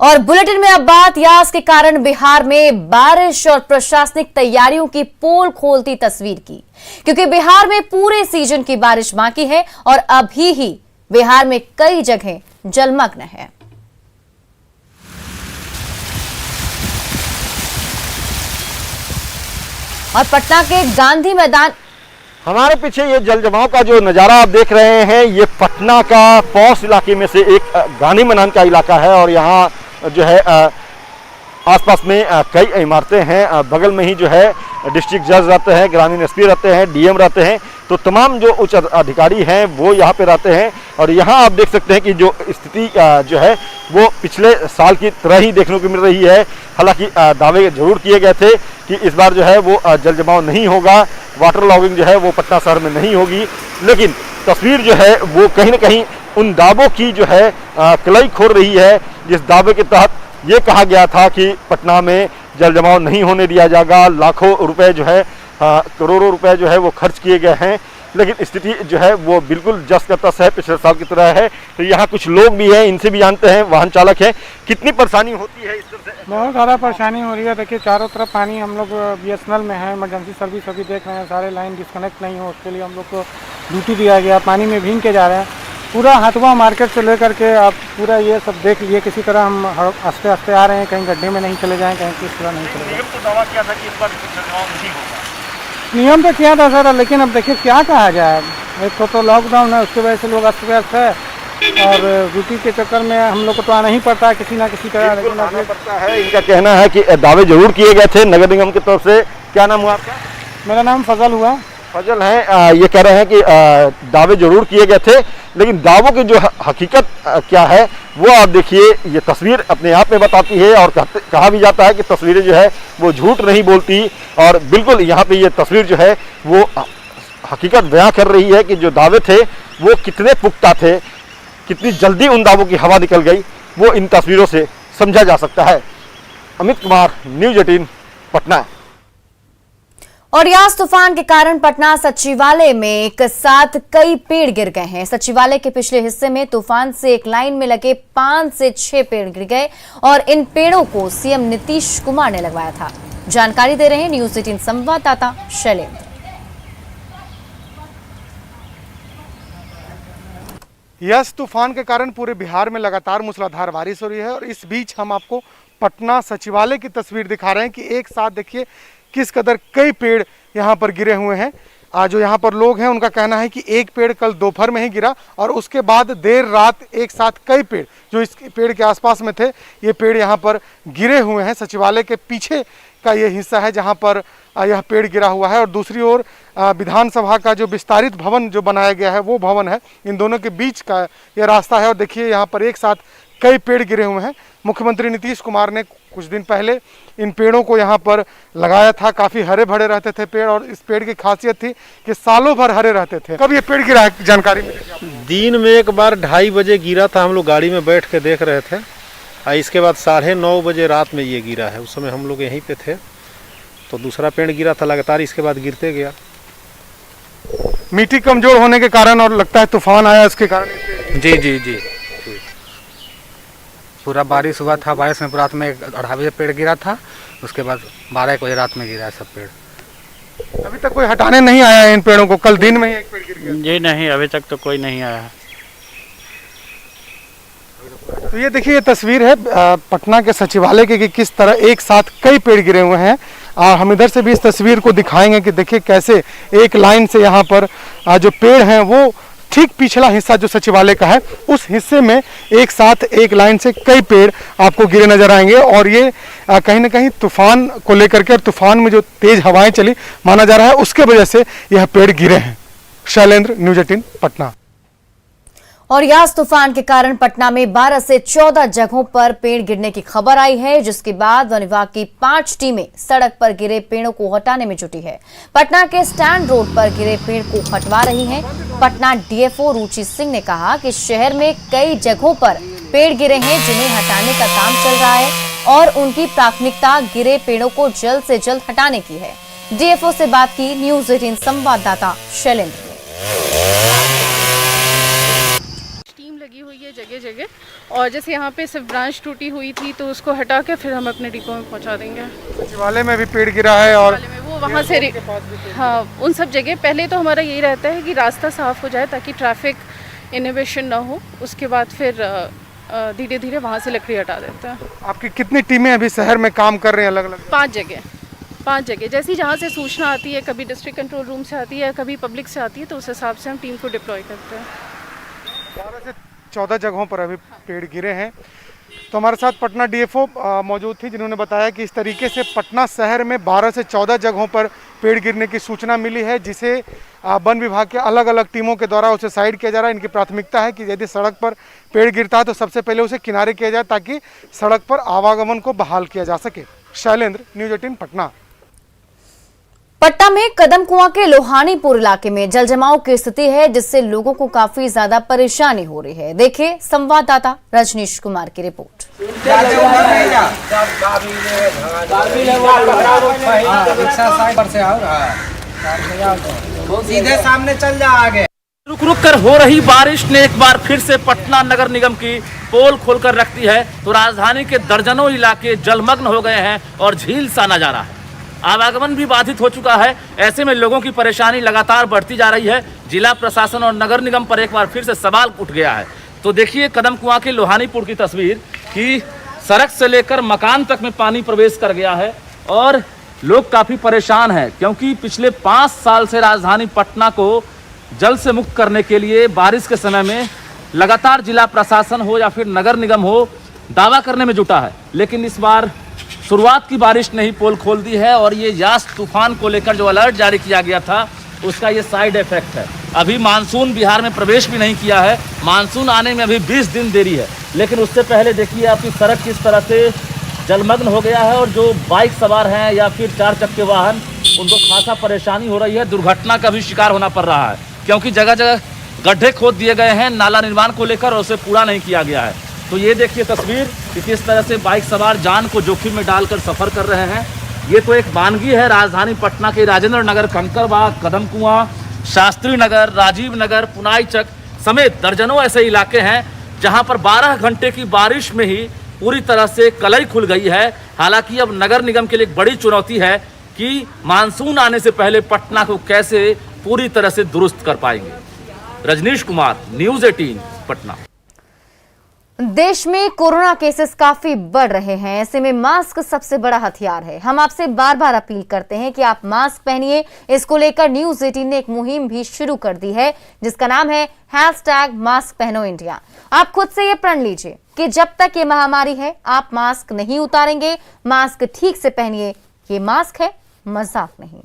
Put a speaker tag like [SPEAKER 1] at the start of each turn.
[SPEAKER 1] और बुलेटिन में अब बात यास के कारण बिहार में बारिश और प्रशासनिक तैयारियों की पोल खोलती तस्वीर की, क्योंकि बिहार में पूरे सीजन की बारिश बाकी है और अभी ही बिहार में कई जगह जलमग्न है। और पटना के गांधी मैदान,
[SPEAKER 2] हमारे पीछे ये जल जमाव का जो नज़ारा आप देख रहे हैं, ये पटना का पॉश इलाके में से एक गांधी मैदान का इलाका है। और यहाँ जो है आसपास में कई इमारतें हैं। बगल में ही जो है डिस्ट्रिक्ट जज रहते हैं, ग्रामीण एसपी रहते हैं, डीएम रहते हैं, तो तमाम जो उच्च अधिकारी हैं वो यहाँ पे रहते हैं। और यहाँ आप देख सकते हैं कि जो स्थिति जो है वो पिछले साल की तरह ही देखने को मिल रही है। हालांकि दावे जरूर किए गए थे कि इस बार जो है वो जल जमाव नहीं होगा, वाटर लॉगिंग जो है वो पटना शहर में नहीं होगी, लेकिन तस्वीर जो है वो कहीं ना कहीं उन दावों की जो है कलई खोल रही है, जिस दावे के तहत ये कहा गया था कि पटना में जल जमाव नहीं होने दिया जाएगा। लाखों रुपए जो है करोड़ों रुपए जो है वो खर्च किए गए हैं, लेकिन स्थिति जो है वो बिल्कुल जस का तस है, पिछले साल की तरह है। तो यहाँ कुछ लोग भी हैं, इनसे भी जानते हैं, वाहन चालक हैं, कितनी परेशानी होती है इस तरह से?
[SPEAKER 3] बहुत ज़्यादा परेशानी हो रही है। देखिए चारों तरफ पानी, हम लोग बीएसएनएल में है, इमरजेंसी सर्विस अभी देख रहे हैं, सारे लाइन डिस्कनेक्ट नहीं हो, उसके लिए हम लोग को ड्यूटी दिया गया। पानी में भीग के जा रहे हैं, पूरा हाथवा मार्केट से लेकर के आप पूरा ये सब देख लिए। किसी तरह हम आस्ते आस्ते आ रहे हैं, कहीं गड्ढे में नहीं चले जाएँ, कहीं किस तरह नहीं चले जाएँ।
[SPEAKER 2] तो दावा किया था कि इस बार जल जमाव नहीं होगा,
[SPEAKER 3] नियम तो किया था सर, लेकिन अब देखिए क्या कहा जाए। एक तो लॉकडाउन है, उसकी वजह से लोग अस्त व्यस्त है, और ड्यूटी के चक्कर में हम लोग को तो आना ही पड़ता है किसी ना किसी तरह, लेकिन
[SPEAKER 2] आना पड़ता है। इनका कहना है कि दावे जरूर किए गए थे नगर निगम की तरफ से। क्या नाम हुआ आपका?
[SPEAKER 3] मेरा नाम फजल हुआ।
[SPEAKER 2] फजल है, ये कह रहे हैं कि दावे जरूर किए गए थे, लेकिन दावों की जो हकीकत क्या है वो आप देखिए। ये तस्वीर अपने आप में बताती है, और कहा भी जाता है कि तस्वीरें जो है वो झूठ नहीं बोलती। और बिल्कुल यहाँ पे ये तस्वीर जो है वो हकीकत बयां कर रही है कि जो दावे थे वो कितने पुख्ता थे, कितनी जल्दी उन दावों की हवा निकल गई, वो इन तस्वीरों से समझा जा सकता है। अमित कुमार, न्यूज़ 18 पटना।
[SPEAKER 1] और यास तूफान के कारण पटना सचिवालय में एक साथ कई पेड़ गिर गए हैं। सचिवालय के पिछले हिस्से में तूफान से एक लाइन में लगे 5 से 6 पेड़ गिर गए, और इन पेड़ों को सीएम नीतीश कुमार ने लगवाया था। जानकारी दे रहे हैं न्यूज़ 18 संवाददाता शैलेंद्र।
[SPEAKER 3] यास तूफान के कारण पूरे बिहार में लगातार मूसलाधार बारिश हो रही है, और इस बीच हम आपको पटना सचिवालय की तस्वीर दिखा रहे हैं कि एक साथ देखिए किस कदर कई पेड़ यहाँ पर गिरे हुए हैं। जो यहाँ पर लोग हैं उनका कहना है कि एक पेड़ कल दोपहर में ही गिरा, और उसके बाद देर रात एक साथ कई पेड़ जो इस पेड़ के आसपास में थे, ये पेड़ यहाँ पर गिरे हुए हैं। सचिवालय के पीछे का ये हिस्सा है जहाँ पर यह पेड़ गिरा हुआ है, और दूसरी ओर विधानसभा का जो विस्तारित भवन जो बनाया गया है वो भवन है। इन दोनों के बीच का ये रास्ता है, और देखिए यहाँ पर एक साथ कई पेड़ गिरे हुए हैं। मुख्यमंत्री नीतीश कुमार ने कुछ दिन पहले इन पेड़ों को यहाँ पर लगाया था। काफ़ी हरे भरे रहते थे पेड़, और इस पेड़ की खासियत थी कि सालों भर हरे रहते थे। कब ये पेड़ गिरा है जानकारी मिली?
[SPEAKER 4] दिन में एक बार 2:30 बजे गिरा था, हम लोग गाड़ी में बैठ के देख रहे थे। इसके बाद 9:30 बजे रात में ये गिरा है, उस समय हम लोग यहीं पे थे, तो दूसरा पेड़ गिरा था लगातार, इसके बाद गिरते गया।
[SPEAKER 3] मिट्टी कमजोर होने के कारण, और लगता है तूफान आया इसके कारण।
[SPEAKER 5] जी जी जी, पूरा बारिश हुआ था, बारिश में रात में 2:30 बजे पेड़ गिरा था, उसके बाद 12 बजे रात में गिरा है सब पेड़।
[SPEAKER 3] अभी तक कोई हटाने नहीं आया है इन पेड़ों को? कल दिन में ही एक पेड़ गिर गया।
[SPEAKER 5] जी नहीं, अभी तक तो कोई नहीं आया है।
[SPEAKER 3] तो ये देखिए, ये तस्वीर है पटना के सचिवालय की कि किस तरह एक साथ कई पेड़ गिरे हुए हैं। हम इधर से भी इस तस्वीर को दिखाएंगे कि देखिए कैसे एक लाइन से यहाँ पर जो पेड़ हैं वो ठीक पिछला हिस्सा जो सचिवालय का है उस हिस्से में एक साथ एक लाइन से कई पेड़ आपको गिरे नजर आएंगे। और ये कहीं ना कहीं तूफान को लेकर के, और तूफान में जो तेज हवाएं चली माना जा रहा है उसके वजह से यह पेड़ गिरे हैं। शैलेंद्र, न्यूज़ 18 पटना।
[SPEAKER 1] और यास तूफान के कारण पटना में 12 से 14 जगहों पर पेड़ गिरने की खबर आई है, जिसके बाद वन विभाग की 5 टीमें सड़क पर गिरे पेड़ों को हटाने में जुटी है। पटना के स्टैंड रोड पर गिरे पेड़ को हटवा रही हैं। पटना डीएफओ रुचि सिंह ने कहा कि शहर में कई जगहों पर पेड़ गिरे हैं जिन्हें हटाने का काम चल रहा है, और उनकी प्राथमिकता गिरे पेड़ों को जल्द से जल्द हटाने की है। डीएफओ से बात की न्यूज़ 18 संवाददाता शैलेंद्र ने।
[SPEAKER 6] लगी हुई है जगह जगह, और जैसे यहाँ पे सिर्फ ब्रांच टूटी हुई थी तो उसको हटा के फिर हम अपने डिपो में पहुँचा देंगे।
[SPEAKER 3] सचिवालय में भी पेड़ गिरा है और
[SPEAKER 6] वाले में वो वहाँ से हाँ, उन सब जगह पहले तो हमारा यही रहता है कि रास्ता साफ़ हो जाए ताकि ट्रैफिक इनहिबिशन ना हो, उसके बाद फिर धीरे धीरे वहाँ से लकड़ी हटा देते हैं।
[SPEAKER 3] आपकी कितनी टीमें अभी शहर में काम कर रही हैं अलग अलग?
[SPEAKER 6] 5 जगह जैसी जहाँ से सूचना आती है, कभी डिस्ट्रिक्ट कंट्रोल रूम से आती है, कभी पब्लिक से आती है, तो उस हिसाब से हम टीम को डिप्लॉय करते हैं।
[SPEAKER 3] 12 से 14 जगहों पर अभी पेड़ गिरे हैं। तो हमारे साथ पटना डीएफओ मौजूद थी जिन्होंने बताया कि इस तरीके से पटना शहर में 12 से 14 जगहों पर पेड़ गिरने की सूचना मिली है, जिसे वन विभाग के अलग अलग टीमों के द्वारा उसे साइड किया जा रहा है। इनकी प्राथमिकता है कि यदि सड़क पर पेड़ गिरता है तो सबसे पहले उसे किनारे किया जाए ताकि सड़क पर आवागमन को बहाल किया जा सके। शैलेंद्र, न्यूज़ 18 पटना।
[SPEAKER 1] पटना में कदम कुआं के लोहानीपुर इलाके में जलजमाव की स्थिति है, जिससे लोगों को काफी ज्यादा परेशानी हो रही है। देखिए संवाददाता रजनीश कुमार की रिपोर्ट।
[SPEAKER 7] सीधे सामने चल जा आगे।
[SPEAKER 8] रुक रुक कर हो रही बारिश ने एक बार फिर से पटना नगर निगम की पोल खोलकर रख दी है, तो राजधानी के दर्जनों इलाके जलमग्न हो गए हैं और झील सा नजारा है। आवागमन भी बाधित हो चुका है। ऐसे में लोगों की परेशानी लगातार बढ़ती जा रही है। जिला प्रशासन और नगर निगम पर एक बार फिर से सवाल उठ गया है। तो देखिए कदम कुआं के लोहानीपुर की तस्वीर कि सड़क से लेकर मकान तक में पानी प्रवेश कर गया है और लोग काफ़ी परेशान हैं, क्योंकि पिछले 5 साल से राजधानी पटना को जल से मुक्त करने के लिए बारिश के समय में लगातार जिला प्रशासन हो या फिर नगर निगम हो दावा करने में जुटा है, लेकिन इस बार शुरुआत की बारिश ने ही पोल खोल दी है और ये यास तूफान को लेकर जो अलर्ट जारी किया गया था उसका ये साइड इफेक्ट है। अभी मानसून बिहार में प्रवेश भी नहीं किया है, मानसून आने में अभी 20 दिन देरी है, लेकिन उससे पहले देखिए आपकी सड़क किस तरह से जलमग्न हो गया है और जो बाइक सवार हैं या फिर 4 चक्के वाहन, उनको खासा परेशानी हो रही है। दुर्घटना का भी शिकार होना पड़ रहा है, क्योंकि जगह जगह गड्ढे खोद दिए गए हैं नाला निर्माण को लेकर और उसे पूरा नहीं किया गया है। तो ये देखिए तस्वीर कि किस तरह से बाइक सवार जान को जोखिम में डालकर सफ़र कर रहे हैं। ये तो एक वानगी है राजधानी पटना के राजेंद्र नगर, कंकड़बाग, कदम कुआं, शास्त्री नगर, राजीव नगर, पुनाई चक समेत दर्जनों ऐसे इलाके हैं जहां पर 12 घंटे की बारिश में ही पूरी तरह से कलई खुल गई है। हालांकि अब नगर निगम के लिए एक बड़ी चुनौती है कि मानसून आने से पहले पटना को कैसे पूरी तरह से दुरुस्त कर पाएंगे। रजनीश कुमार, न्यूज़ 18 पटना।
[SPEAKER 1] देश में कोरोना केसेस काफी बढ़ रहे हैं, ऐसे में मास्क सबसे बड़ा हथियार है। हम आपसे बार बार अपील करते हैं कि आप मास्क पहनिए। इसको लेकर न्यूज़ 18 ने एक मुहिम भी शुरू कर दी है जिसका नाम है #MaskPehnoIndia। आप खुद से ये प्रण लीजिए कि जब तक ये महामारी है आप मास्क नहीं उतारेंगे। मास्क ठीक से पहनिए, ये मास्क है, मजाक नहीं।